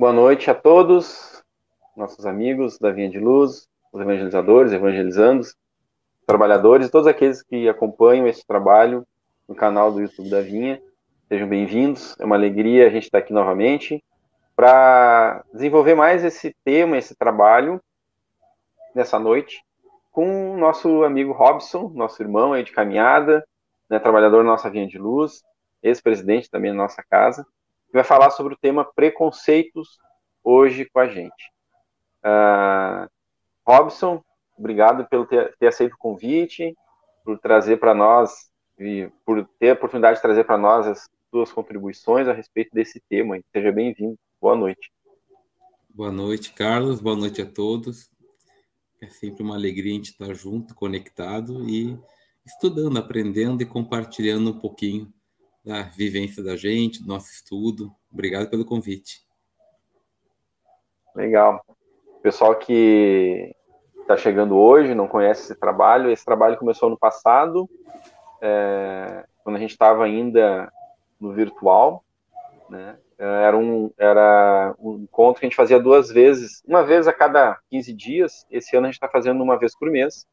Boa noite a todos, nossos amigos da Vinha de Luz, os evangelizadores, evangelizandos, trabalhadores, todos aqueles que acompanham esse trabalho no canal do YouTube da Vinha. Sejam bem-vindos, é uma alegria a gente estar aqui novamente para desenvolver mais esse tema, esse trabalho, nessa noite, com o nosso amigo Robson, nosso irmão aí de caminhada, né, trabalhador da nossa Vinha de Luz, ex-presidente também da nossa casa, que vai falar sobre o tema preconceitos hoje com a gente. Robson, obrigado pelo ter aceito o convite, por trazer para nós, e por ter a oportunidade de trazer para nós as suas contribuições a respeito desse tema. Seja bem-vindo. Boa noite. Boa noite, Carlos. Boa noite a todos. É sempre uma alegria a gente estar junto, conectado e estudando, aprendendo e compartilhando um pouquinho da vivência da gente, do nosso estudo. Obrigado pelo convite. Legal. Pessoal que está chegando hoje, não conhece esse trabalho começou no passado, quando a gente estava ainda no virtual, né? Era um encontro que a gente fazia 2 vezes, uma vez a cada 15 dias. Esse ano a gente está fazendo uma vez por mês.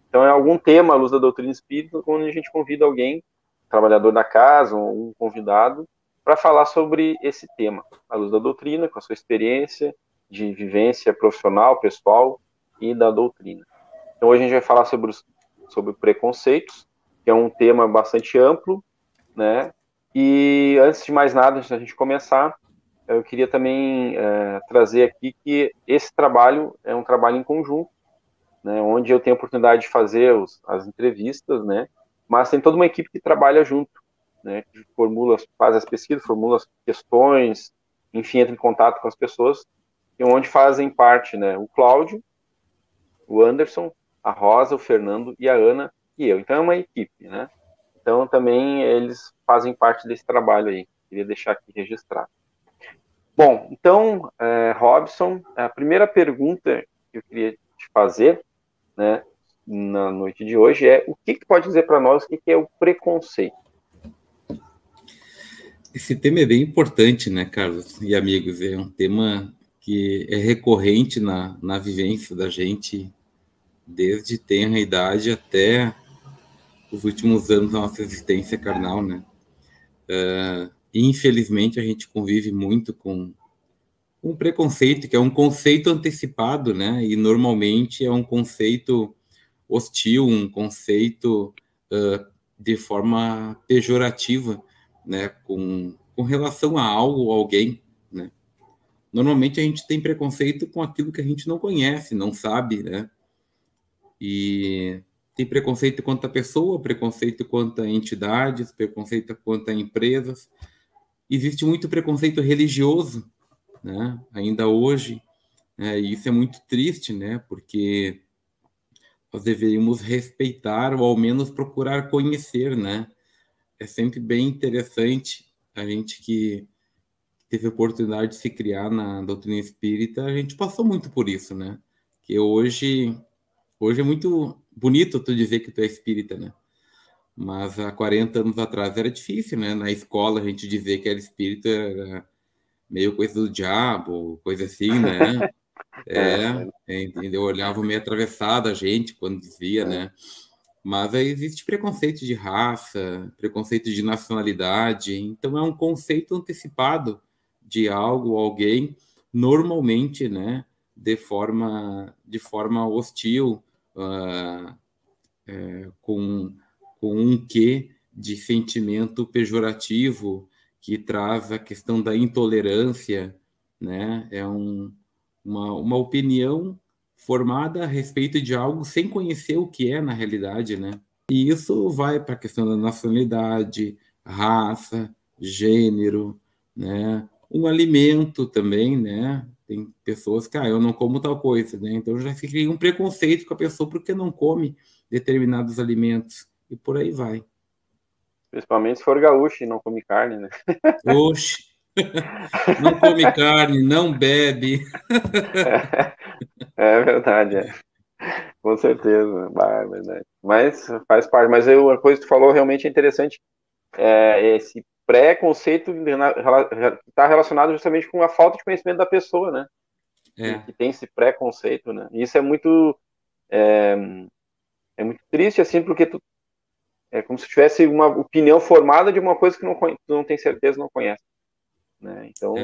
Então é algum tema à luz da doutrina espírita, onde a gente convida alguém, trabalhador da casa, um convidado, para falar sobre esse tema, à luz da doutrina, com a sua experiência de vivência profissional, pessoal e da doutrina. Então hoje a gente vai falar sobre preconceitos, que é um tema bastante amplo, né? E antes de mais nada, antes da gente começar, eu queria também trazer aqui que esse trabalho é um trabalho em conjunto, né, onde eu tenho a oportunidade de fazer as entrevistas, né, mas tem toda uma equipe que trabalha junto, né, que faz as pesquisas, formula as questões, enfim, entra em contato com as pessoas, e onde fazem parte, né, o Cláudio, o Anderson, a Rosa, o Fernando e a Ana e eu. Então é uma equipe, né? Então também eles fazem parte desse trabalho aí. Queria deixar aqui registrado. Bom, então, Robson, a primeira pergunta que eu queria te fazer, né, na noite de hoje é: o que pode dizer para nós o que é o preconceito? Esse tema é bem importante, né, Carlos e amigos? É um tema que é recorrente na vivência da gente desde tenra idade até os últimos anos da nossa existência carnal, né? Infelizmente, a gente convive muito com um preconceito, que é um conceito antecipado, né? E normalmente é um conceito hostil, um conceito de forma pejorativa, né? Com relação a algo ou alguém, né? Normalmente a gente tem preconceito com aquilo que a gente não conhece, não sabe, né? E tem preconceito quanto a pessoa, preconceito quanto a entidades, preconceito quanto a empresas. Existe muito preconceito religioso, né? Ainda hoje, né? E isso é muito triste, né? Porque nós deveríamos respeitar ou ao menos procurar conhecer, né? É sempre bem interessante a gente que teve a oportunidade de se criar na doutrina espírita, a gente passou muito por isso, né? Que hoje é muito bonito tu dizer que tu é espírita, né? Mas há 40 anos atrás era difícil, né? Na escola a gente dizer que era espírita era meio coisa do diabo, coisa assim, né? Entendeu? Olhava meio atravessada a gente quando dizia, né? Mas aí existe preconceito de raça, preconceito de nacionalidade, então é um conceito antecipado de algo ou alguém, normalmente, né? De forma hostil, com, com um quê de sentimento pejorativo que traz a questão da intolerância, né? É uma opinião formada a respeito de algo sem conhecer o que é na realidade, né? E isso vai para a questão da nacionalidade, raça, gênero, né? Um alimento também, né? Tem pessoas que, eu não como tal coisa, né? Então já se cria um preconceito com a pessoa porque não come determinados alimentos e por aí vai. Principalmente se for gaúcho e não come carne, né? Oxe, não come carne, não bebe. É verdade, com certeza, é verdade. Mas faz parte. Mas a coisa que tu falou realmente é interessante, esse preconceito está relacionado justamente com a falta de conhecimento da pessoa, né? Que tem esse preconceito, né? E isso é muito muito triste, assim, porque é como se tivesse uma opinião formada de uma coisa que tu não tem certeza, não conhece, né? Então,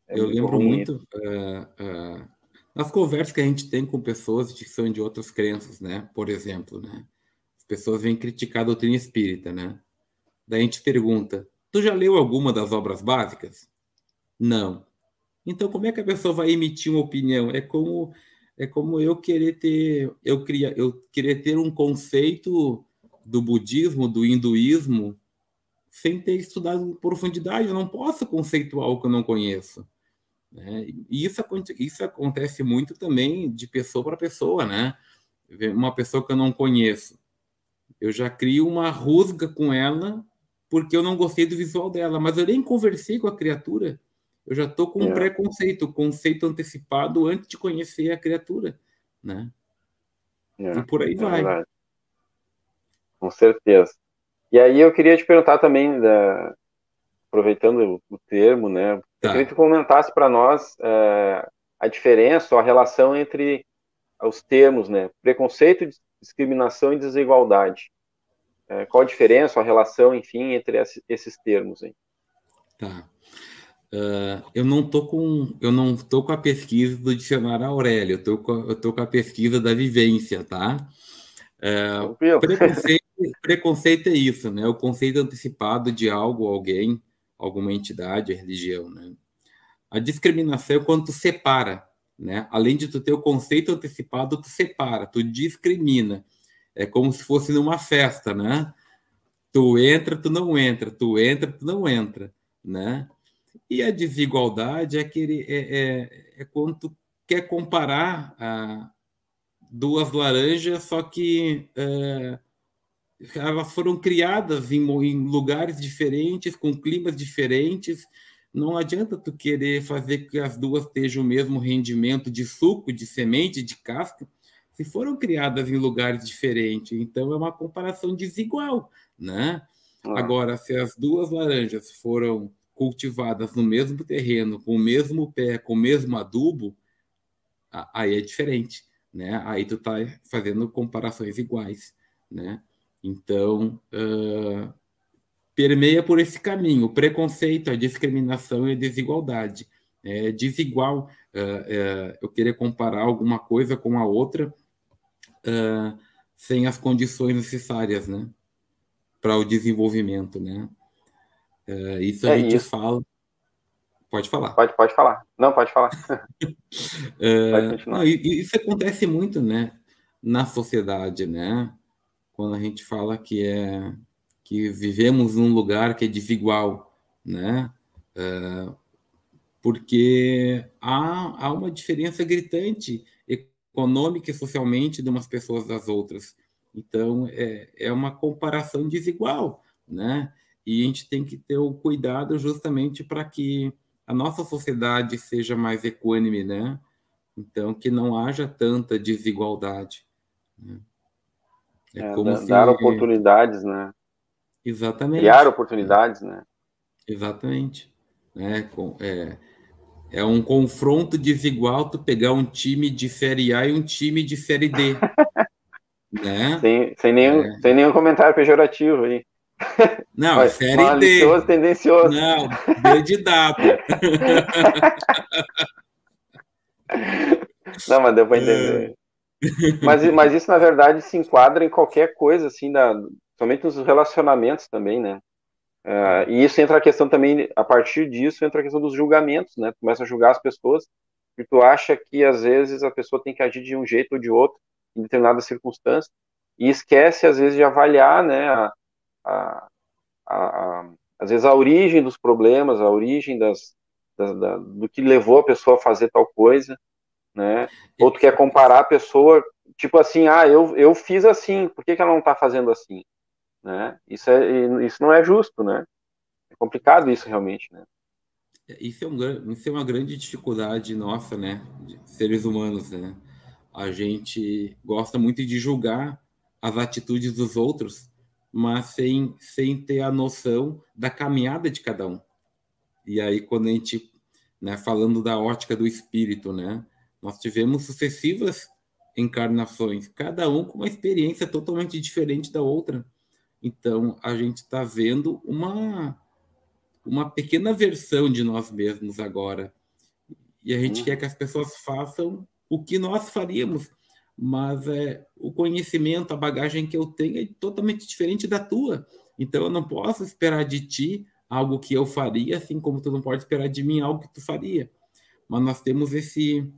eu muito lembro ruim isso. muito nas conversas que a gente tem com pessoas que são de outras crenças, né? Por exemplo, né? As pessoas vêm criticar a doutrina espírita, né? Daí a gente pergunta: tu já leu alguma das obras básicas? Não. Então, como é que a pessoa vai emitir uma opinião? É como eu querer ter um conceito do budismo, do hinduísmo, sem ter estudado em profundidade. Eu não posso conceituar o que eu não conheço, né? E isso acontece muito também de pessoa para pessoa, né? Uma pessoa que eu não conheço, eu já crio uma rusga com ela porque eu não gostei do visual dela, mas eu nem conversei com a criatura. Eu já estou com um preconceito, conceito antecipado antes de conhecer a criatura, né? E por aí vai. Verdade. Com certeza. E aí eu queria te perguntar também, aproveitando o termo, né? Eu queria que tu comentasse para nós a diferença ou a relação entre os termos, né? Preconceito, discriminação e desigualdade. Qual a diferença, a relação, enfim, entre esses termos aí? Tá. Eu não tô com a pesquisa do dicionário Aurélio, eu tô com a pesquisa da vivência, tá? Preconceito é isso, né? O conceito antecipado de algo, alguém, alguma entidade, religião, né? A discriminação é quando tu separa, né? Além de tu ter o conceito antecipado, tu separa, tu discrimina. É como se fosse numa festa, né? Tu entra, tu não entra, tu entra, tu não entra, né? E a desigualdade é quando tu quer comparar duas laranjas, só que elas foram criadas em lugares diferentes, com climas diferentes. Não adianta tu querer fazer que as duas tenham o mesmo rendimento de suco, de semente, de casca, se foram criadas em lugares diferentes. Então é uma comparação desigual, né? Agora, se as duas laranjas foram cultivadas no mesmo terreno, com o mesmo pé, com o mesmo adubo, aí é diferente, né? Aí tu tá fazendo comparações iguais, né? Então, permeia por esse caminho, o preconceito, a discriminação e a desigualdade. É desigual eu querer comparar alguma coisa com a outra sem as condições necessárias, né? Para o desenvolvimento, né? Isso a gente fala. Pode falar. Pode falar. Não, pode falar. Pode continuar. Não, isso acontece muito, né? Na sociedade, né? Quando a gente fala que vivemos num lugar que é desigual, né? Porque há uma diferença gritante econômica e socialmente de umas pessoas das outras. Então, é uma comparação desigual, né? E a gente tem que ter o cuidado justamente para que a nossa sociedade seja mais equânime, né? Então, que não haja tanta desigualdade, né? Como Dar se... oportunidades, né? Exatamente. Criar oportunidades, né? Exatamente. É um confronto desigual tu pegar um time de Série A e um time de Série D, né? Sem nenhum comentário pejorativo aí. Não, Série malicioso, D. tendencioso. Não, D de dado. Não, mas deu para entender. Mas isso, na verdade, se enquadra em qualquer coisa, assim, somente nos relacionamentos também, né? E isso entra a questão também, a partir disso, entra a questão dos julgamentos, né? Tu começa a julgar as pessoas e tu acha que, às vezes, a pessoa tem que agir de um jeito ou de outro em determinadas circunstâncias e esquece, às vezes, de avaliar, né? A, às vezes, a origem dos problemas, a origem do que levou a pessoa a fazer tal coisa, né? Ou tu quer comparar a pessoa, tipo assim, eu fiz assim, por que ela não está fazendo assim? Né? Isso não é justo, né? É complicado isso realmente, né? Isso é uma grande dificuldade nossa, né? De seres humanos, né? A gente gosta muito de julgar as atitudes dos outros, mas sem ter a noção da caminhada de cada um. E aí, quando a gente, né, falando da ótica do espírito, né, nós tivemos sucessivas encarnações, cada um com uma experiência totalmente diferente da outra. Então, a gente está vendo uma pequena versão de nós mesmos agora. E a gente quer que as pessoas façam o que nós faríamos, mas o conhecimento, a bagagem que eu tenho é totalmente diferente da tua. Então, eu não posso esperar de ti algo que eu faria, assim como tu não pode esperar de mim algo que tu faria. Mas nós temos esse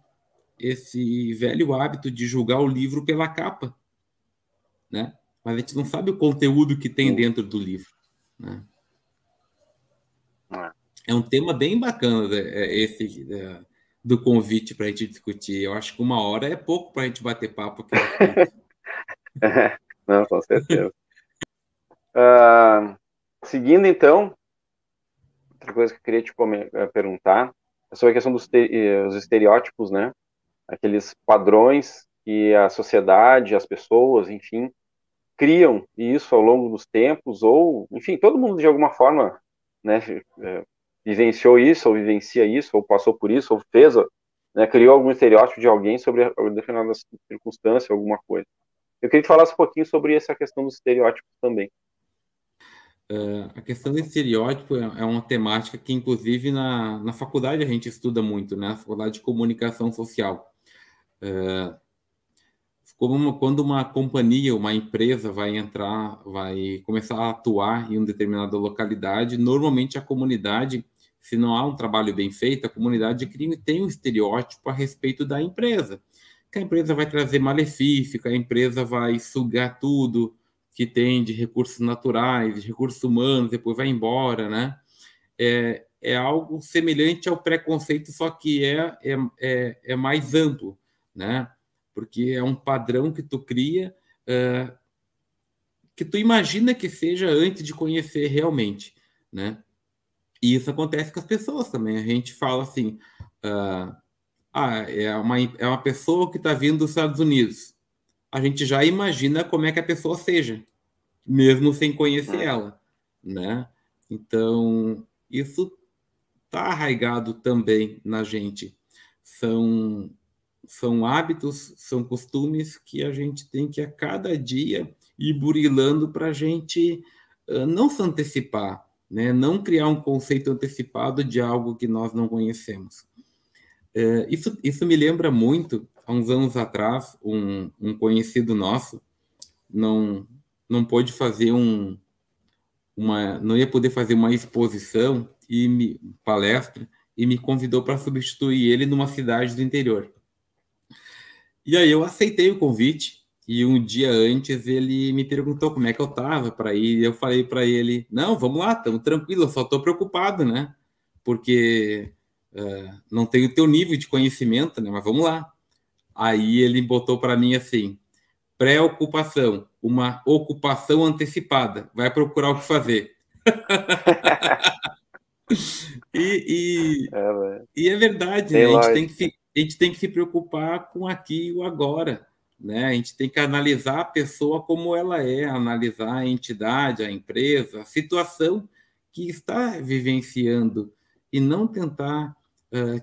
velho hábito de julgar o livro pela capa, né? Mas a gente não sabe o conteúdo que tem dentro do livro, né? É um tema bem bacana, esse do convite para a gente discutir. Eu acho que 1 hora é pouco para a gente bater papo aqui. Não, com certeza. Seguindo, então, outra coisa que eu queria te perguntar é sobre a questão dos estereótipos, né? Aqueles padrões que a sociedade, as pessoas, enfim, criam isso ao longo dos tempos, ou, enfim, todo mundo de alguma forma, né, vivenciou isso, ou vivencia isso, ou passou por isso, ou fez, né, criou algum estereótipo de alguém sobre determinada circunstância, alguma coisa. Eu queria que falasse um pouquinho sobre essa questão dos estereótipos também. A questão do estereótipo é uma temática que, inclusive, na faculdade a gente estuda muito, né? Na faculdade de comunicação social. Quando uma companhia, uma empresa vai começar a atuar em uma determinada localidade, normalmente a comunidade, se não há um trabalho bem feito, a comunidade tem um estereótipo a respeito da empresa. Que a empresa vai trazer malefício, que a empresa vai sugar tudo que tem de recursos naturais, de recursos humanos, depois vai embora, né? É algo semelhante ao preconceito, só que é mais amplo, né? Porque é um padrão que tu cria, que tu imagina que seja antes de conhecer realmente, né? E isso acontece com as pessoas também. A gente fala assim, é uma pessoa que está vindo dos Estados Unidos. A gente já imagina como é que a pessoa seja, mesmo sem conhecer ela, né? Então, isso está arraigado também na gente. São hábitos, são costumes que a gente tem que a cada dia ir burilando para a gente não se antecipar, né? Não criar um conceito antecipado de algo que nós não conhecemos. Isso me lembra muito, há uns anos atrás, um conhecido nosso não pôde fazer não ia poder fazer uma exposição e palestra e me convidou para substituir ele numa cidade do interior. E aí eu aceitei o convite e um dia antes ele me perguntou como é que eu estava para ir. E eu falei para ele, não, vamos lá, estamos tranquilo, eu só estou preocupado, né? Porque não tenho o teu nível de conhecimento, né? Mas vamos lá. Aí ele botou para mim assim, preocupação, uma ocupação antecipada, vai procurar o que fazer. E é verdade, né? A gente tem que se preocupar com aqui e o agora, né? A gente tem que analisar a pessoa como ela é, analisar a entidade, a empresa, a situação que está vivenciando e não tentar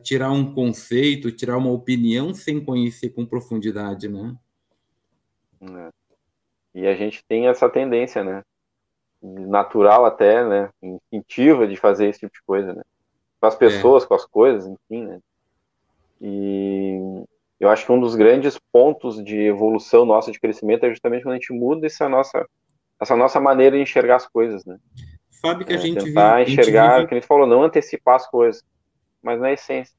tirar um conceito, tirar uma opinião sem conhecer com profundidade, né? E a gente tem essa tendência, né? Natural até, né? Instintiva de fazer esse tipo de coisa, né? Com as pessoas, com as coisas, enfim, né? E eu acho que um dos grandes pontos de evolução nossa, de crescimento, é justamente quando a gente muda essa nossa maneira de enxergar as coisas, né? Sabe que a gente tentar enxergar, que a gente falou, não antecipar as coisas, mas na essência.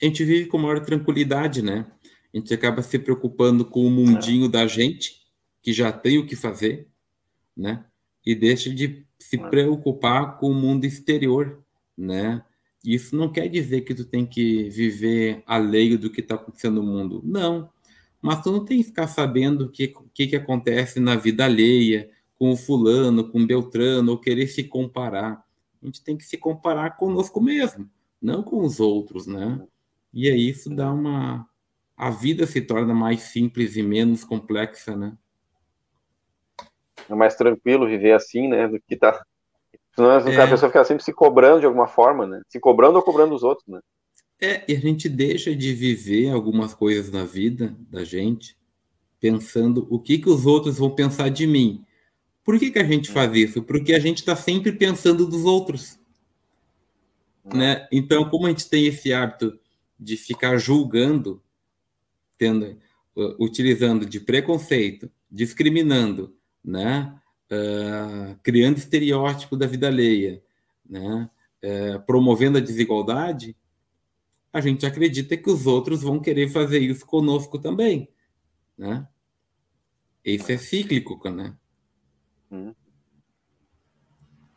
A gente vive com maior tranquilidade, né? A gente acaba se preocupando com o mundinho da gente, que já tem o que fazer, né? E deixa de se preocupar com o mundo exterior, né? Isso não quer dizer que tu tem que viver alheio do que está acontecendo no mundo. Não. Mas tu não tem que ficar sabendo o que acontece na vida alheia, com o fulano, com o Beltrano, ou querer se comparar. A gente tem que se comparar conosco mesmo, não com os outros, né? E aí isso dá a vida se torna mais simples e menos complexa, né? É mais tranquilo viver assim, né? Do que tá. Senão a É, pessoa fica sempre se cobrando de alguma forma, né? Se cobrando ou cobrando os outros, né? e a gente deixa de viver algumas coisas na vida da gente pensando o que os outros vão pensar de mim. Por que a gente Hum, faz isso? Porque a gente está sempre pensando dos outros, né? né? Então, como a gente tem esse hábito de ficar julgando, tendo, utilizando de preconceito, discriminando, né? Criando estereótipo da vida alheia, né? Promovendo a desigualdade, a gente acredita que os outros vão querer fazer isso conosco também, né? Isso é É. cíclico, né? Hum.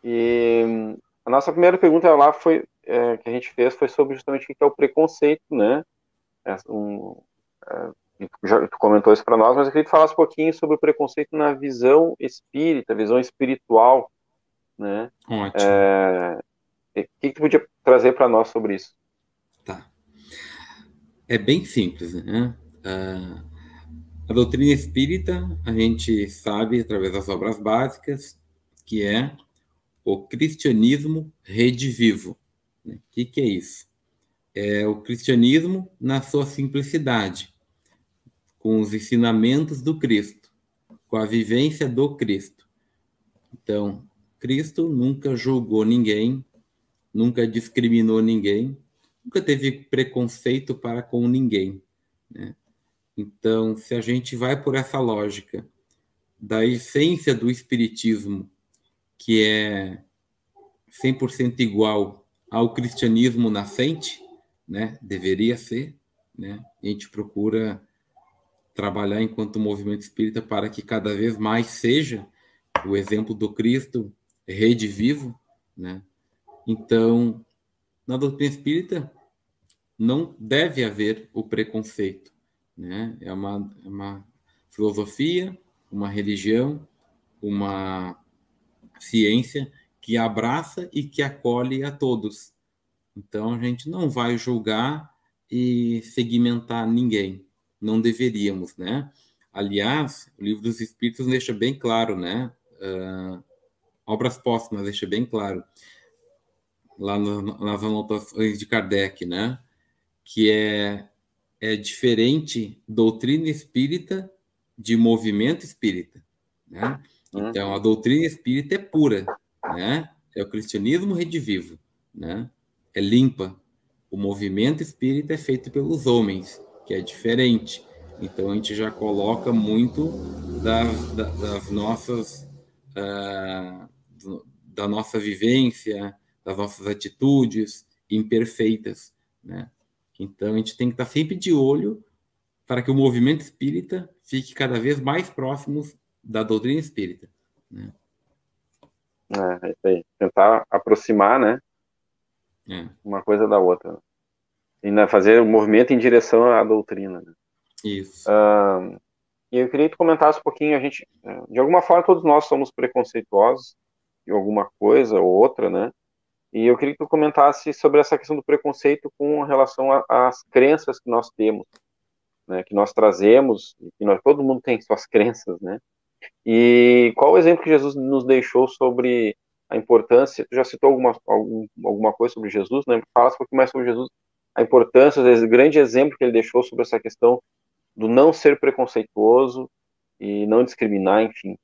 E a nossa primeira pergunta lá foi que a gente fez foi sobre justamente o que é o preconceito, né? É, tu comentou isso para nós, mas eu queria que tu falasse um pouquinho sobre o preconceito na visão espírita, visão espiritual, né? Ótimo, O que tu podia trazer para nós sobre isso? tá. É bem simples, né? Ah, a doutrina espírita, a gente sabe, através das obras básicas, que é o cristianismo redivivo. Né? O que é isso? É o cristianismo na sua simplicidade, com os ensinamentos do Cristo, com a vivência do Cristo. Então, Cristo nunca julgou ninguém, nunca discriminou ninguém, nunca teve preconceito para com ninguém. Né? Então, se a gente vai por essa lógica da essência do Espiritismo, que é 100% igual ao cristianismo nascente, né? Deveria ser, né? A gente procura trabalhar enquanto movimento espírita para que cada vez mais seja o exemplo do Cristo rede vivo, né? Então, na doutrina espírita não deve haver o preconceito, né? É uma filosofia, uma religião, uma ciência que abraça e que acolhe a todos. Então a gente não vai julgar e segmentar ninguém. Não deveríamos, né? Aliás, o Livro dos Espíritos deixa bem claro, né? Obras póstumas deixa bem claro, lá nas anotações de Kardec, né? Que é diferente doutrina espírita de movimento espírita, né? Então, a Uhum. doutrina espírita é pura, né? É o cristianismo redivivo, né? É limpa. O movimento espírita é feito pelos homens, que é diferente. Então, a gente já coloca muito das nossas ah, da nossa vivência, das nossas atitudes imperfeitas, né? Então, a gente tem que estar sempre de olho para que o movimento espírita fique cada vez mais próximo da doutrina espírita, né? É isso aí. Tentar aproximar, né? É, Uma coisa da outra. E né, fazer um movimento em direção à doutrina, né? isso. E eu queria que tu comentasse um pouquinho, de alguma forma todos nós somos preconceituosos em alguma coisa ou outra, né? E eu queria que tu comentasse sobre essa questão do preconceito com relação às crenças que nós temos, né? Que nós trazemos, e que todo mundo tem suas crenças, né? E qual o exemplo que Jesus nos deixou sobre a importância? Tu já citou alguma coisa sobre Jesus, né? Fala um pouquinho mais sobre Jesus, a importância, o grande exemplo que ele deixou sobre essa questão do não ser preconceituoso e não discriminar, enfim.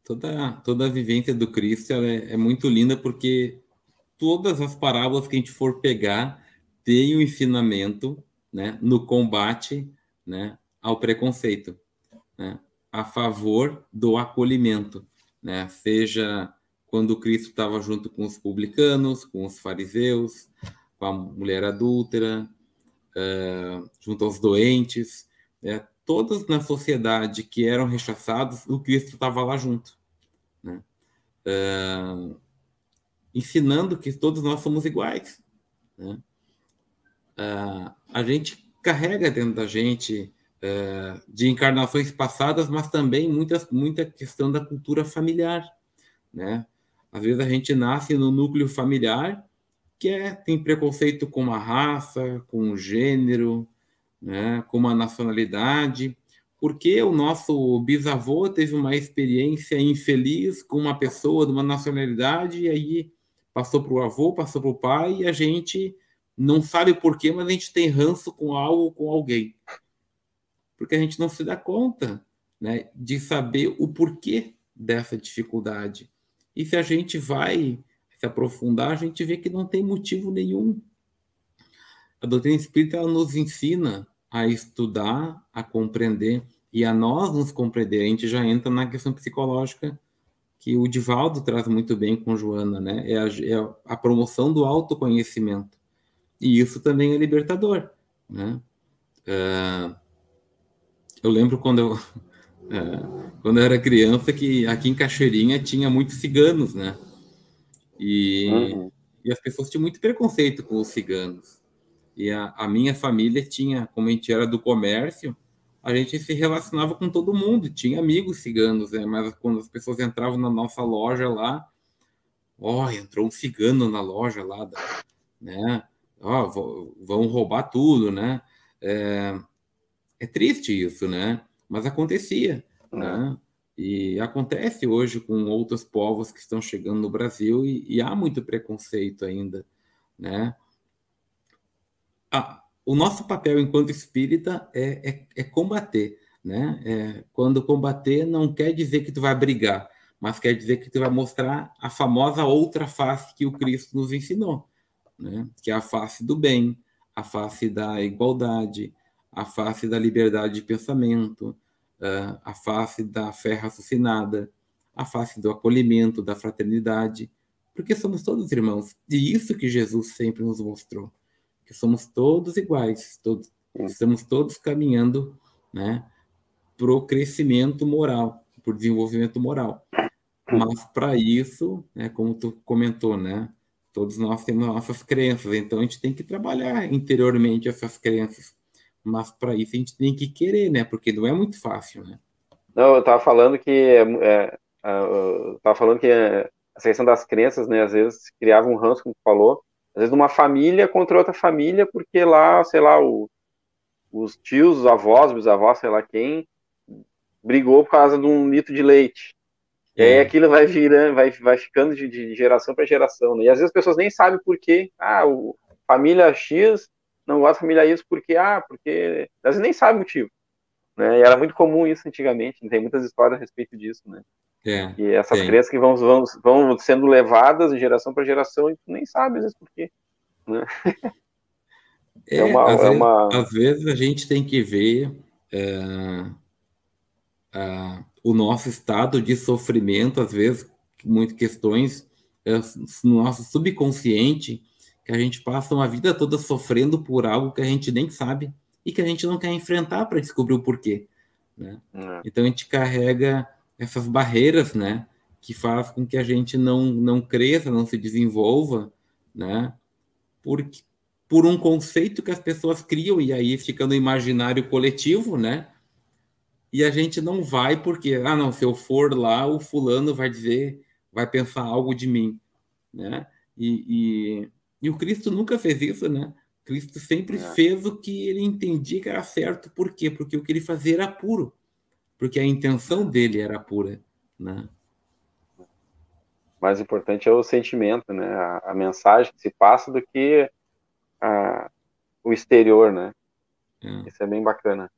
Toda a vivência do Cristo ela é muito linda porque todas as parábolas que a gente for pegar tem o ensinamento, né, no combate, né, ao preconceito, né, a favor do acolhimento, né, seja quando Cristo estava junto com os publicanos, com os fariseus, com a mulher adúltera, junto aos doentes, né, todos na sociedade que eram rechaçados, o Cristo estava lá junto, né, ensinando que todos nós somos iguais, né. A gente carrega dentro da gente de encarnações passadas, mas também muita questão da cultura familiar, né? Às vezes a gente nasce no núcleo familiar tem preconceito com uma raça, com um gênero, né? Com uma nacionalidade, porque o nosso bisavô teve uma experiência infeliz com uma pessoa de uma nacionalidade, e aí passou para o avô, passou para o pai, e a gente não sabe por quê, mas a gente tem ranço com algo, com alguém. Porque a gente não se dá conta, né, de saber o porquê dessa dificuldade. E se a gente vai se aprofundar, a gente vê que não tem motivo nenhum. A doutrina espírita ela nos ensina a estudar, a compreender e a nós nos compreender. A gente já entra na questão psicológica que o Divaldo traz muito bem com Joana, né? É a promoção do autoconhecimento. E isso também é libertador, né? Eu lembro quando eu era criança que aqui em Cachoeirinha tinha muitos ciganos, né? E, e as pessoas tinham muito preconceito com os ciganos. E a minha família tinha, como a gente era do comércio, a gente se relacionava com todo mundo, tinha amigos ciganos, né? Mas quando as pessoas entravam na nossa loja lá, entrou um cigano na loja lá, né? Vão roubar tudo, né? É triste isso, né? Mas acontecia, né? E acontece hoje com outros povos que estão chegando no Brasil e há muito preconceito ainda, né? O nosso papel enquanto espírita é combater, né? Quando combater não quer dizer que tu vai brigar, mas quer dizer que tu vai mostrar a famosa outra face que o Cristo nos ensinou, né? Que é a face do bem, a face da igualdade, a face da liberdade de pensamento, a face da fé raciocinada, a face do acolhimento, da fraternidade, porque somos todos irmãos. E isso que Jesus sempre nos mostrou, que somos todos iguais, estamos todos caminhando, né, para o crescimento moral, para o desenvolvimento moral. Mas para isso, né, como tu comentou, né, todos nós temos nossas crenças, então a gente tem que trabalhar interiormente essas crenças. Mas para isso a gente tem que querer, né, porque não é muito fácil, né? Não, eu estava falando que essa questão das crenças, né, às vezes criava um ranço, como tu falou, às vezes uma família contra outra família, porque lá, sei lá, os tios, os avós, bisavós, sei lá quem, brigou por causa de um litro de leite. E aí aquilo vai virando, vai ficando de geração para geração, né? E às vezes as pessoas nem sabem por quê. Família X não gosta da família Y porque às vezes nem sabe o motivo, né? E era muito comum isso antigamente, tem muitas histórias a respeito disso, né? E essas crenças que vão sendo levadas de geração para geração e tu nem sabe às vezes por quê, né? Às vezes a gente tem que ver o nosso estado de sofrimento, às vezes, muitas questões no nosso subconsciente, que a gente passa uma vida toda sofrendo por algo que a gente nem sabe e que a gente não quer enfrentar para descobrir o porquê, né? Então a gente carrega essas barreiras, né, que faz com que a gente não cresça, não se desenvolva, né, por um conceito que as pessoas criam e aí fica no imaginário coletivo, né? E a gente não vai porque, não, se eu for lá, o fulano vai dizer, vai pensar algo de mim, né? E o Cristo nunca fez isso, né? Cristo sempre fez o que ele entendia que era certo. Por quê? Porque o que ele fazia era puro. Porque a intenção dele era pura, né? Mais importante é o sentimento, né? A mensagem que se passa do que o exterior, né? Isso é bem bacana.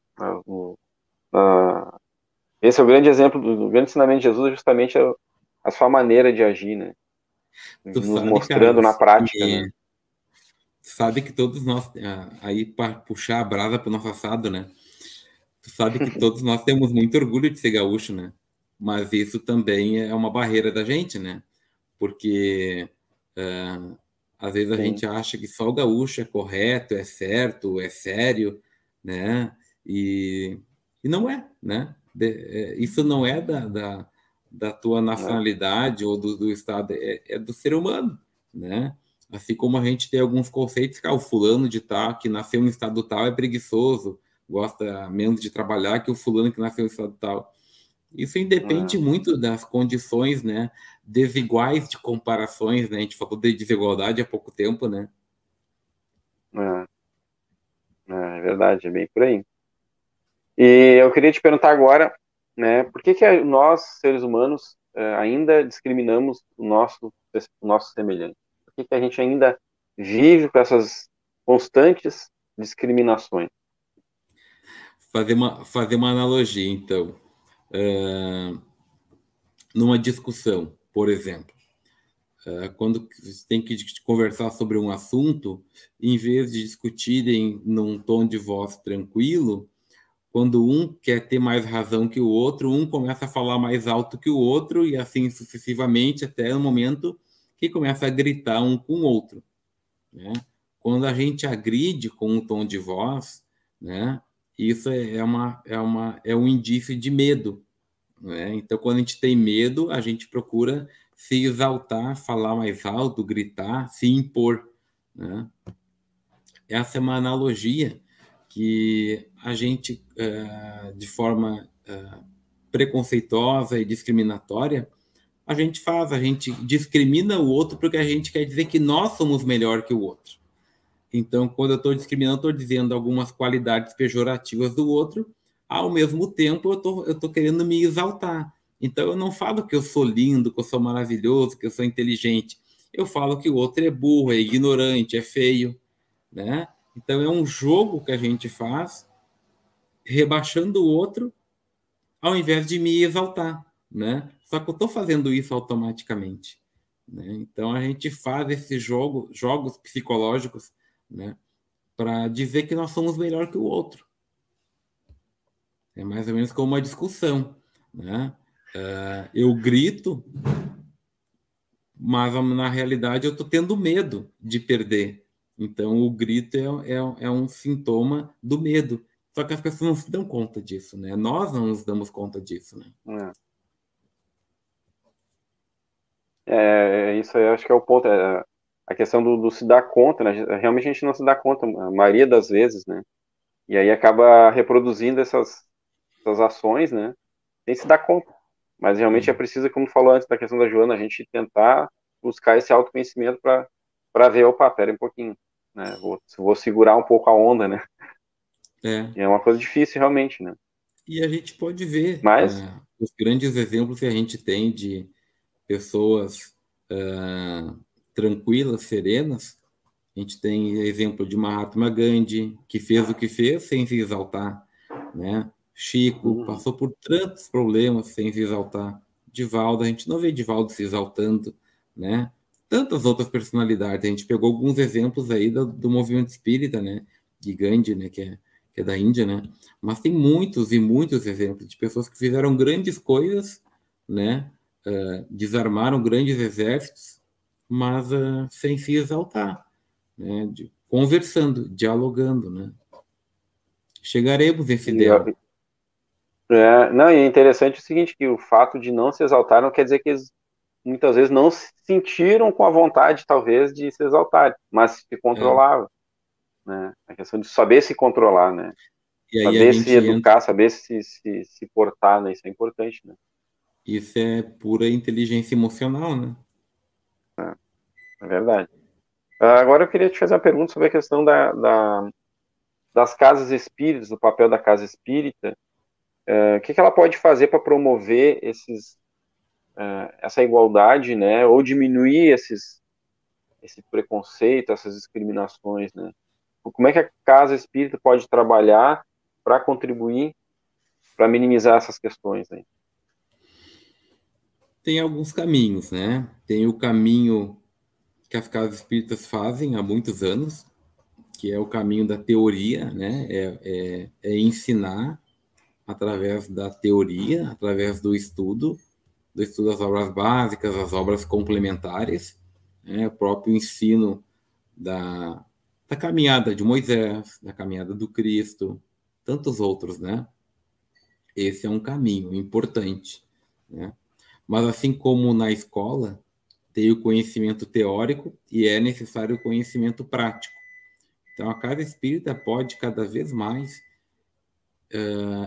Esse é o grande exemplo, do grande ensinamento de Jesus, é justamente a sua maneira de agir, né? Nos mostrando na prática, né? Sabe que todos nós, aí para puxar a brasa para o nosso assado, né? Tu sabe que todos nós temos muito orgulho de ser gaúcho, né? Mas isso também é uma barreira da gente, né? Porque às vezes a gente acha que só o gaúcho é correto, é certo, é sério, né? E não é, né? Isso não é da tua nacionalidade ou do estado, é do ser humano, né? Assim como a gente tem alguns conceitos que o fulano de tal, que nasceu no estado tal, é preguiçoso, gosta menos de trabalhar que o fulano que nasceu no estado tal. Isso independe muito das condições, né, desiguais de comparações, né? A gente falou de desigualdade há pouco tempo, né? É verdade, é bem por aí. E eu queria te perguntar agora, né, por que nós, seres humanos, ainda discriminamos o nosso semelhante? Por que a gente ainda vive com essas constantes discriminações? Fazer uma analogia, então. Numa discussão, por exemplo, quando você tem que conversar sobre um assunto, em vez de discutirem num tom de voz tranquilo, quando um quer ter mais razão que o outro, um começa a falar mais alto que o outro, e assim sucessivamente, até o momento que começa a gritar um com o outro, né? Quando a gente agride com um tom de voz, né, isso é um indício de medo, né? Então, quando a gente tem medo, a gente procura se exaltar, falar mais alto, gritar, se impor, né? Essa é uma analogia que a gente, de forma preconceituosa e discriminatória, a gente discrimina o outro porque a gente quer dizer que nós somos melhor que o outro. Então, quando eu estou discriminando, estou dizendo algumas qualidades pejorativas do outro, ao mesmo tempo eu tô querendo me exaltar. Então, eu não falo que eu sou lindo, que eu sou maravilhoso, que eu sou inteligente. Eu falo que o outro é burro, é ignorante, é feio, né? Então, é um jogo que a gente faz, rebaixando o outro, ao invés de me exaltar, né? Só que eu estou fazendo isso automaticamente, né? Então, a gente faz esses jogos psicológicos, né, para dizer que nós somos melhor que o outro. É mais ou menos como uma discussão, né? Eu grito, mas na realidade eu estou tendo medo de perder. Então o grito é um sintoma do medo. Só que as pessoas não se dão conta disso, né? Nós não nos damos conta disso, né? Isso aí, eu acho que é o ponto, a questão do se dar conta, né? Realmente a gente não se dá conta, a maioria das vezes, né? E aí acaba reproduzindo essas ações, né? Sem se dar conta. Mas realmente é preciso, como tu falou antes da questão da Joana, a gente tentar buscar esse autoconhecimento para ver, opa, pera um pouquinho, né? Vou segurar um pouco a onda, né? É uma coisa difícil, realmente, né? E a gente pode ver Mas, os grandes exemplos que a gente tem de pessoas tranquilas, serenas. A gente tem exemplo de Mahatma Gandhi, que fez o que fez sem se exaltar, né? Chico passou por tantos problemas sem se exaltar. Divaldo, a gente não vê Divaldo se exaltando, né? Tantas outras personalidades. A gente pegou alguns exemplos aí do movimento espírita, né? De Gandhi, né? Que é da Índia, né? Mas tem muitos e muitos exemplos de pessoas que fizeram grandes coisas, né? Desarmaram grandes exércitos, mas sem se exaltar, né? Conversando, dialogando, né? Chegaremos nesse ideal. não, e é interessante o seguinte, que o fato de não se exaltar não quer dizer que eles muitas vezes não se sentiram com a vontade, talvez, de se exaltar, mas se controlavam, né? A questão de saber se controlar, né? E aí a Saber se gente entra. educar, saber se portar, né? Isso é importante, né? Isso é pura inteligência emocional, né? É verdade. Agora eu queria te fazer uma pergunta sobre a questão das casas espíritas, do papel da casa espírita. O que ela pode fazer para promover essa igualdade, né? Ou diminuir esse preconceito, essas discriminações, né? Como é que a casa espírita pode trabalhar para contribuir, para minimizar essas questões, né? Tem alguns caminhos, né? Tem o caminho que as casas espíritas fazem há muitos anos, que é o caminho da teoria, né? É ensinar através da teoria, através do estudo das obras básicas, as obras complementares, né? O próprio ensino da caminhada de Moisés, da caminhada do Cristo, tantos outros, né? Esse é um caminho importante, né? Mas assim como na escola, tem o conhecimento teórico e é necessário o conhecimento prático. Então, a casa espírita pode cada vez mais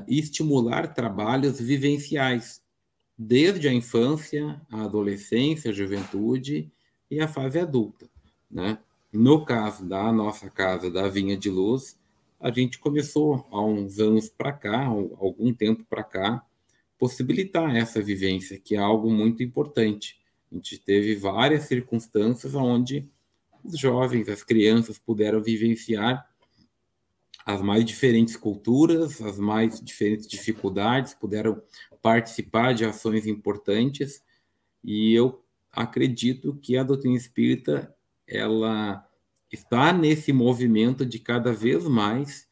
estimular trabalhos vivenciais, desde a infância, a adolescência, a juventude e a fase adulta, né? No caso da nossa casa, da Vinha de Luz, a gente começou, há uns anos para cá, algum tempo para cá, possibilitar essa vivência, que é algo muito importante. A gente teve várias circunstâncias onde os jovens, as crianças puderam vivenciar as mais diferentes culturas, as mais diferentes dificuldades, puderam participar de ações importantes, e eu acredito que a doutrina espírita, ela está nesse movimento de cada vez mais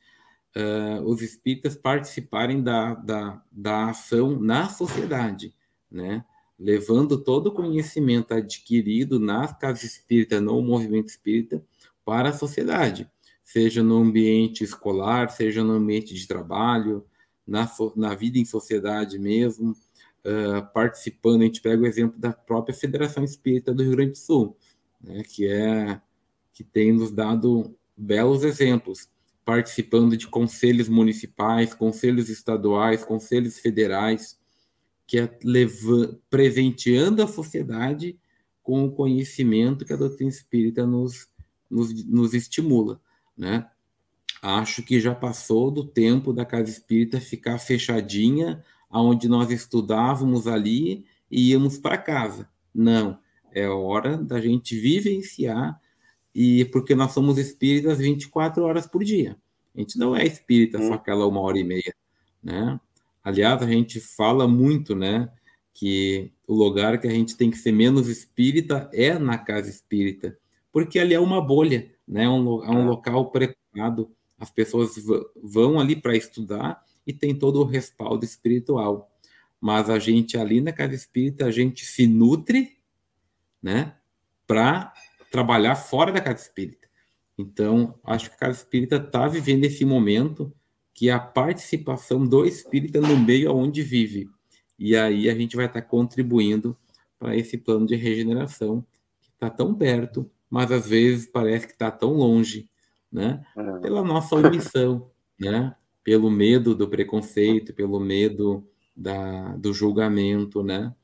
os espíritas participarem da ação na sociedade, né? Levando todo o conhecimento adquirido na casa espírita, no movimento espírita, para a sociedade, seja no ambiente escolar, seja no ambiente de trabalho, na vida em sociedade mesmo, participando. A gente pega o exemplo da própria Federação Espírita do Rio Grande do Sul, né, que tem nos dado belos exemplos, participando de conselhos municipais, conselhos estaduais, conselhos federais, que é presenteando a sociedade com o conhecimento que a doutrina espírita nos estimula, né? Acho que já passou do tempo da casa espírita ficar fechadinha, aonde nós estudávamos ali e íamos para casa. Não, é hora da gente vivenciar, e porque nós somos espíritas 24 horas por dia. A gente não é espírita só aquela 1h30, né? Aliás, a gente fala muito, né, que o lugar que a gente tem que ser menos espírita é na casa espírita, porque ali é uma bolha, né? É um local preparado. As pessoas vão ali para estudar e tem todo o respaldo espiritual. Mas a gente ali na casa espírita, a gente se nutre, né, para trabalhar fora da casa espírita. Então, acho que a casa espírita está vivendo esse momento que é a participação do espírita no meio onde vive. E aí a gente vai estar contribuindo para esse plano de regeneração que está tão perto, mas às vezes parece que está tão longe, né? Pela nossa omissão, né? Pelo medo do preconceito, pelo medo do julgamento, né?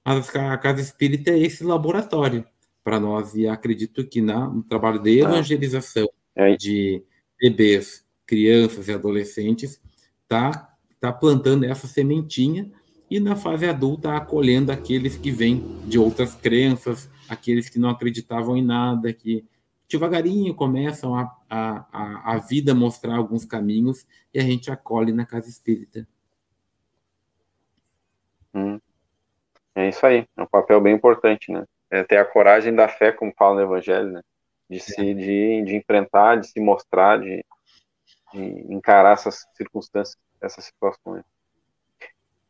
Mas a casa espírita é esse laboratório para nós, e acredito que no trabalho de evangelização de bebês, crianças e adolescentes, tá plantando essa sementinha, e na fase adulta acolhendo aqueles que vêm de outras crenças, aqueles que não acreditavam em nada, que devagarinho começam a vida mostrar alguns caminhos, e a gente acolhe na casa espírita. É isso aí, é um papel bem importante, né? É ter a coragem da fé, como fala no Evangelho, né? De enfrentar, de se mostrar, de encarar essas circunstâncias, essas situações.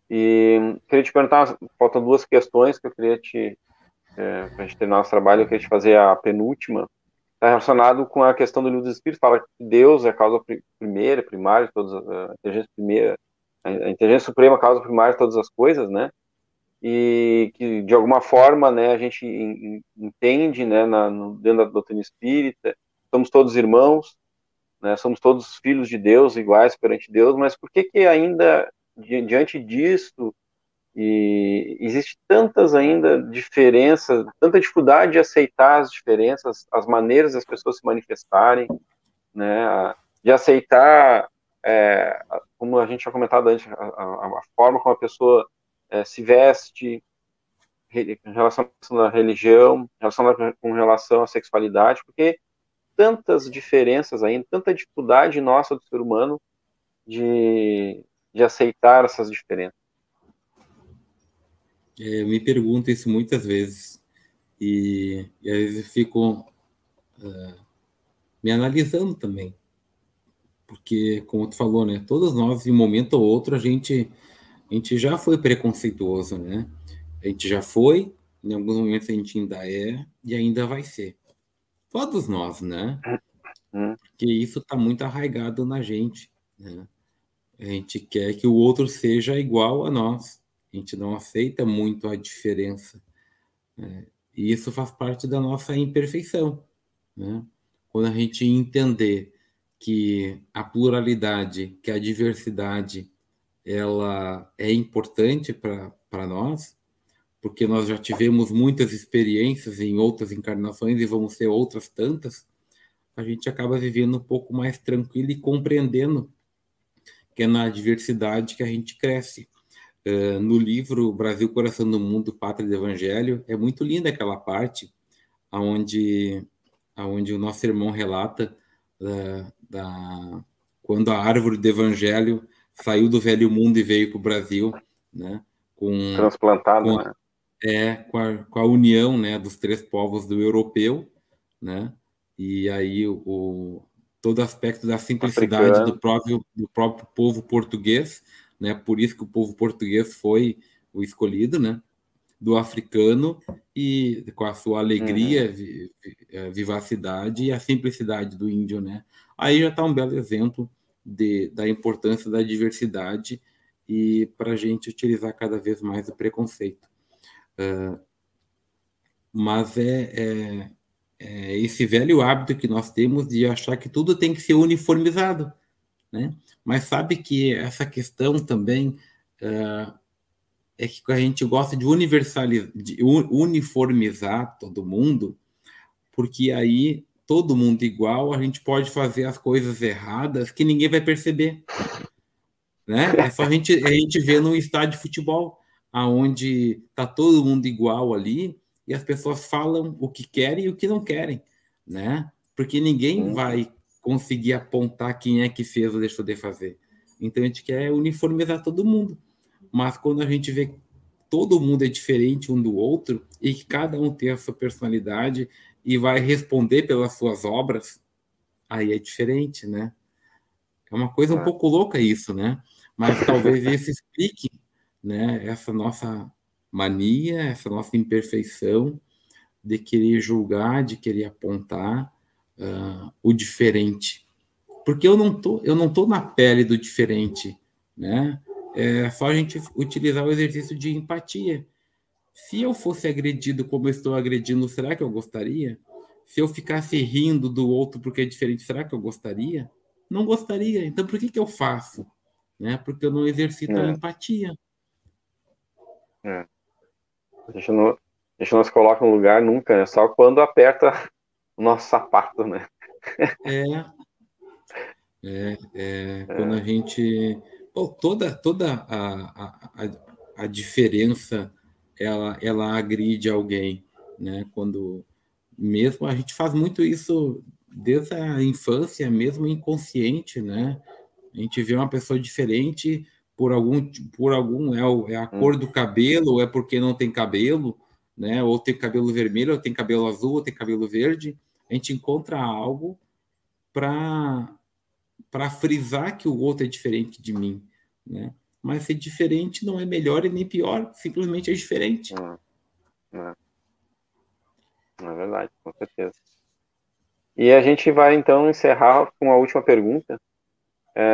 E queria te perguntar, faltam 2 questões que eu queria para a gente terminar nosso trabalho, eu queria te fazer a penúltima. Está relacionado com a questão do livro dos Espíritos, fala que Deus é a causa primária de todas, a inteligência primeira, a inteligência suprema é a causa primária de todas as coisas, né? E que, de alguma forma, né, a gente entende, né, dentro da doutrina espírita, somos todos irmãos, né, somos todos filhos de Deus, iguais perante Deus, mas por que ainda, diante disso, existe tantas ainda diferenças, tanta dificuldade de aceitar as diferenças, as maneiras das pessoas se manifestarem, né, de aceitar, como a gente tinha comentado antes, a forma como a pessoa se veste, em relação à religião, com relação à sexualidade, porque tantas diferenças ainda, tanta dificuldade nossa do ser humano de aceitar essas diferenças. Eu me pergunto isso muitas vezes, e às vezes eu fico me analisando também, porque, como tu falou, né, todos nós, em um momento ou outro, a gente já foi preconceituoso, né? A gente já foi, em alguns momentos a gente ainda é e ainda vai ser. Todos nós, né? Porque isso está muito arraigado na gente, né? A gente quer que o outro seja igual a nós. A gente não aceita muito a diferença, né? E isso faz parte da nossa imperfeição, né? Quando a gente entender que a pluralidade, que a diversidade, ela é importante para nós, porque nós já tivemos muitas experiências em outras encarnações e vamos ter outras tantas, a gente acaba vivendo um pouco mais tranquilo e compreendendo que é na diversidade que a gente cresce. No livro Brasil, Coração do Mundo, Pátria do Evangelho, é muito linda aquela parte onde o nosso irmão relata quando a árvore do Evangelho saiu do velho mundo e veio para o Brasil, né, Transplantada, com, né? com a união, né, dos três povos do europeu, né, e aí todo aspecto da simplicidade Africano. do próprio povo português, né, por isso que o povo português foi o escolhido, né, do africano, e com a sua alegria, vivacidade e a simplicidade do índio, né. Aí já está um belo exemplo da importância da diversidade e para a gente utilizar cada vez mais o preconceito. Mas é esse velho hábito que nós temos de achar que tudo tem que ser uniformizado, né? Mas sabe que essa questão também é que a gente gosta de uniformizar todo mundo, porque aí todo mundo igual, a gente pode fazer as coisas erradas que ninguém vai perceber, né? É só a gente ver num estádio de futebol, aonde tá todo mundo igual ali e as pessoas falam o que querem e o que não querem, né? Porque ninguém vai conseguir apontar quem é que fez ou deixou de fazer. Então a gente quer uniformizar todo mundo. Mas quando a gente vê que todo mundo é diferente um do outro e que cada um tem a sua personalidade e vai responder pelas suas obras, aí é diferente, né? É uma coisa um pouco louca isso, né? Mas talvez isso explique, né, essa nossa mania, essa nossa imperfeição de querer julgar, de querer apontar o diferente. Porque eu não tô na pele do diferente, né? É só a gente utilizar o exercício de empatia. Se eu fosse agredido como eu estou agredindo, será que eu gostaria? Se eu ficasse rindo do outro porque é diferente, será que eu gostaria? Não gostaria. Então, por que eu faço? Né? Porque eu não exercito a empatia. A gente não se coloca no lugar nunca, né? Só quando aperta o nosso sapato, né? Quando a gente... toda a diferença, ela agride alguém, né? Quando mesmo a gente faz muito isso desde a infância, mesmo inconsciente, né? A gente vê uma pessoa diferente é a cor do cabelo, ou é porque não tem cabelo, né? Ou tem cabelo vermelho, ou tem cabelo azul, ou tem cabelo verde. A gente encontra algo para frisar que o outro é diferente de mim, né? Mas ser diferente não é melhor e nem pior, simplesmente é diferente. É verdade, com certeza. E a gente vai então encerrar com a última pergunta.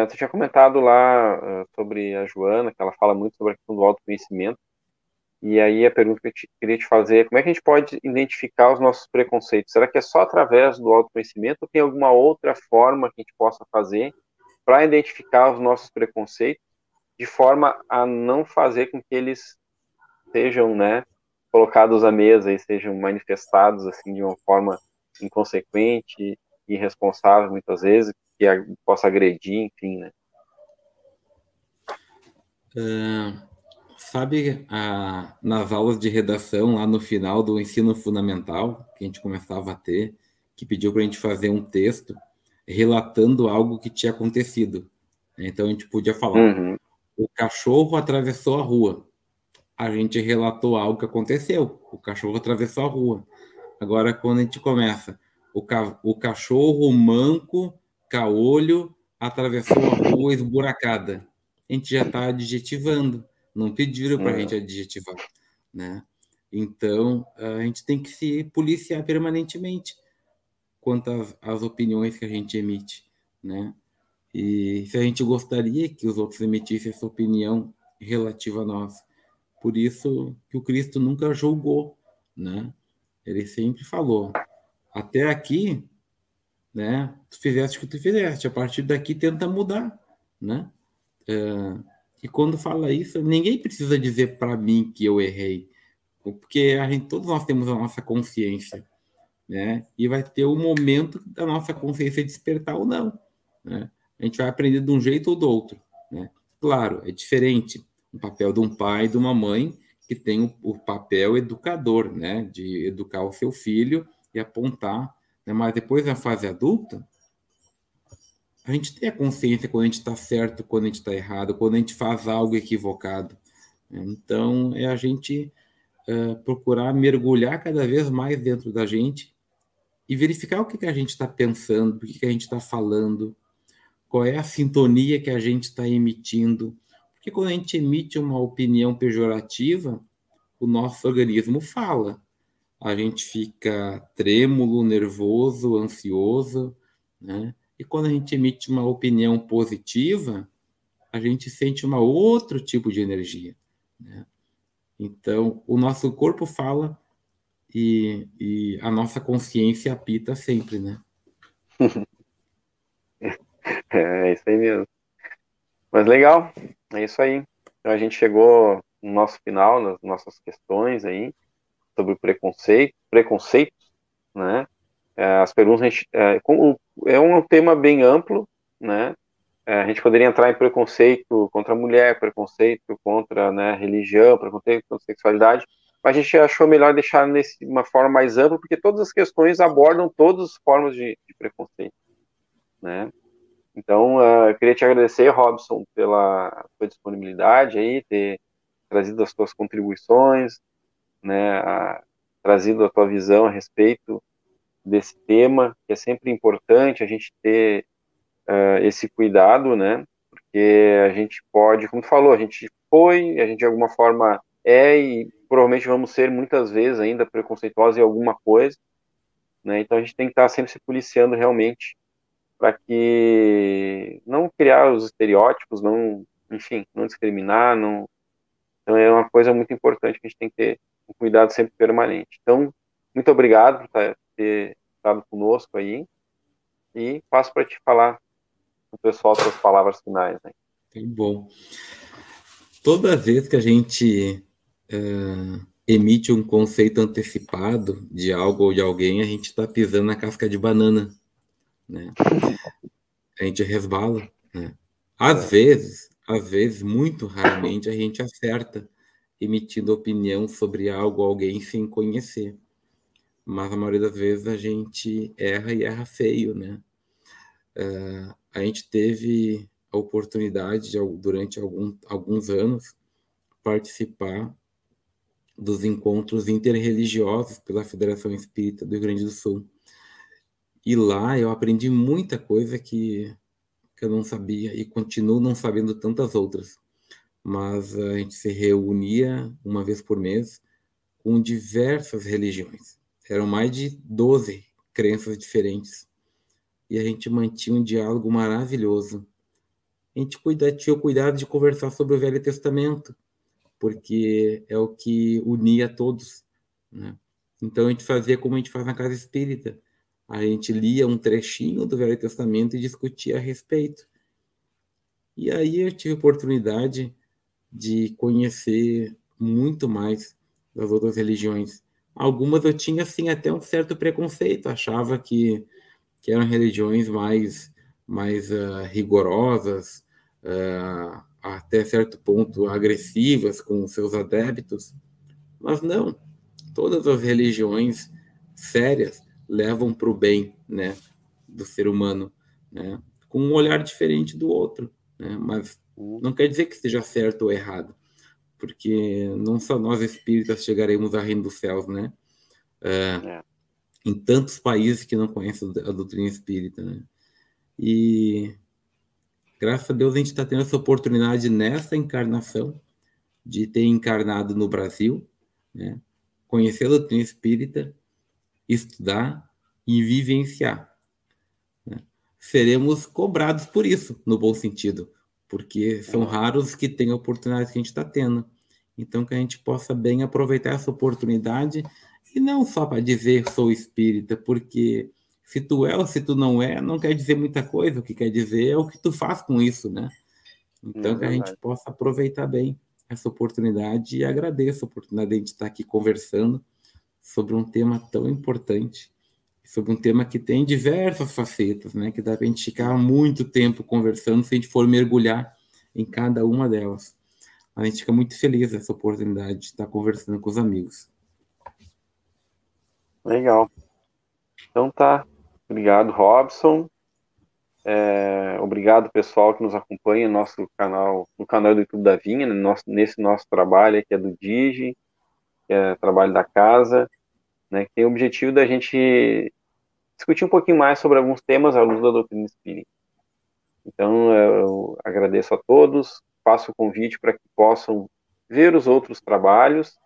Tu tinha comentado lá sobre a Joana, que ela fala muito sobre a questão do autoconhecimento. E aí a pergunta que eu queria te fazer é como é que a gente pode identificar os nossos preconceitos? Será que é só através do autoconhecimento ou tem alguma outra forma que a gente possa fazer para identificar os nossos preconceitos de forma a não fazer com que eles sejam, né, colocados à mesa e sejam manifestados assim de uma forma inconsequente, irresponsável muitas vezes, que possa agredir, enfim, né? Sabe, nas aulas de redação, lá no final do ensino fundamental, que a gente começava a ter, que pediu para a gente fazer um texto relatando algo que tinha acontecido. Então a gente podia falar: o cachorro atravessou a rua. A gente relatou algo que aconteceu. O cachorro atravessou a rua. Agora, quando a gente começa, o cachorro manco, caolho, atravessou a rua esburacada. A gente já está adjetivando. Não pediram para a gente adjetivar, né? Então, a gente tem que se policiar permanentemente quanto às opiniões que a gente emite, né? E se a gente gostaria que os outros emitissem essa opinião relativa a nós. Por isso que o Cristo nunca julgou, né? Ele sempre falou: até aqui, né? Tu fizeste o que tu fizeste, a partir daqui tenta mudar, né? E quando fala isso, ninguém precisa dizer para mim que eu errei, porque todos nós temos a nossa consciência. né? E vai ter o momento da nossa consciência despertar ou não, né? A gente vai aprender de um jeito ou do outro, né? Claro, é diferente o papel de um pai e de uma mãe que tem o papel educador, né? De educar o seu filho e apontar, né? Mas depois na fase adulta, a gente tem a consciência quando a gente está certo, quando a gente está errado, quando a gente faz algo equivocado, né? Então, é a gente procurar mergulhar cada vez mais dentro da gente e verificar o que a gente está pensando, o que a gente está falando, qual é a sintonia que a gente está emitindo. Porque quando a gente emite uma opinião pejorativa, o nosso organismo fala. A gente fica trêmulo, nervoso, ansioso, né? E quando a gente emite uma opinião positiva, a gente sente um outro tipo de energia, né? Então, o nosso corpo fala e a nossa consciência apita sempre, né? É isso aí mesmo. Mas legal, é isso aí. Então a gente chegou no nosso final, nas nossas questões aí, sobre o preconceito, né? As perguntas, é um tema bem amplo, né? A gente poderia entrar em preconceito contra a mulher, preconceito contra, né, religião, preconceito contra sexualidade, mas a gente achou melhor deixar uma forma mais ampla, porque todas as questões abordam todas as formas de preconceito, né? Então, eu queria te agradecer, Robson, pela tua disponibilidade aí, ter trazido as tuas contribuições, né, trazido a tua visão a respeito desse tema, que é sempre importante a gente ter esse cuidado, né, porque a gente pode, como tu falou, a gente de alguma forma e provavelmente vamos ser muitas vezes ainda preconceituosos em alguma coisa, né, então a gente tem que estar sempre se policiando realmente para que não criar os estereótipos, não, enfim, não discriminar, não. Então é uma coisa muito importante que a gente tem que ter um cuidado sempre permanente. Então, muito obrigado por ter estado conosco aí e passo para te falar o pessoal suas palavras finais, né? Tá bom. Toda vez que a gente emite um conceito antecipado de algo ou de alguém, a gente está pisando na casca de banana, né? A gente resbala, né? Às vezes, muito raramente, a gente acerta emitindo opinião sobre algo ou alguém sem conhecer. Mas a maioria das vezes a gente erra e erra feio, né? A gente teve a oportunidade de, durante alguns anos, participar dos encontros interreligiosos pela Federação Espírita do Rio Grande do Sul. E lá eu aprendi muita coisa que eu não sabia e continuo não sabendo tantas outras. Mas a gente se reunia uma vez por mês com diversas religiões. Eram mais de 12 crenças diferentes. E a gente mantinha um diálogo maravilhoso. A gente tinha o cuidado de conversar sobre o Velho Testamento, porque é o que unia todos, né? Então a gente fazia como a gente faz na casa espírita. A gente lia um trechinho do Velho Testamento e discutia a respeito. E aí eu tive a oportunidade de conhecer muito mais das outras religiões. Algumas eu tinha, assim, até um certo preconceito, achava que eram religiões mais rigorosas, até certo ponto agressivas com seus adeptos, mas não, todas as religiões sérias levam para o bem, né, do ser humano, né, com um olhar diferente do outro, né, mas não quer dizer que esteja certo ou errado, porque não só nós espíritas chegaremos ao reino dos céus, né? Em tantos países que não conhecem a doutrina espírita, né? E graças a Deus a gente está tendo essa oportunidade nessa encarnação de ter encarnado no Brasil, né? Conhecer a doutrina espírita, estudar e vivenciar, né? Seremos cobrados por isso, no bom sentido, porque são raros que têm a oportunidade que a gente está tendo. Então, que a gente possa bem aproveitar essa oportunidade e não só para dizer sou espírita, porque se tu é ou se tu não é, não quer dizer muita coisa. O que quer dizer é o que tu faz com isso, né? Então, que a gente possa aproveitar bem essa oportunidade e agradeço a oportunidade de a gente estar aqui conversando sobre um tema tão importante sobre um tema que tem diversas facetas, né? Que dá para a gente ficar muito tempo conversando se a gente for mergulhar em cada uma delas. A gente fica muito feliz nessa oportunidade de estar conversando com os amigos. Legal. Então tá. Obrigado, Robson. Obrigado, pessoal, que nos acompanha no nosso canal, no canal do YouTube da Vinha, nesse nosso trabalho que é do Digi, que é trabalho da casa, né, que tem o objetivo da gente discutir um pouquinho mais sobre alguns temas à luz da doutrina espírita. Então, eu agradeço a todos, faço o convite para que possam ver os outros trabalhos,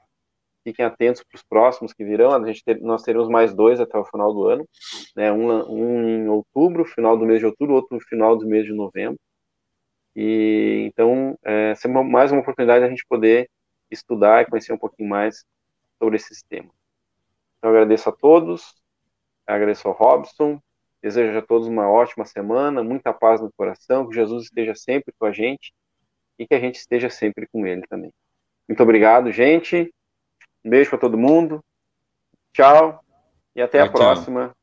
fiquem atentos para os próximos que virão. Nós teremos mais 2 até o final do ano, né? Um em outubro, final do mês de outubro, outro no final do mês de novembro. E então, sempre mais uma oportunidade de a gente poder estudar e conhecer um pouquinho mais sobre esses temas. Então, agradeço a todos, agradeço ao Robson, desejo a todos uma ótima semana, muita paz no coração, que Jesus esteja sempre com a gente e que a gente esteja sempre com ele também. Muito obrigado, gente. Um beijo para todo mundo. Tchau e até a próxima.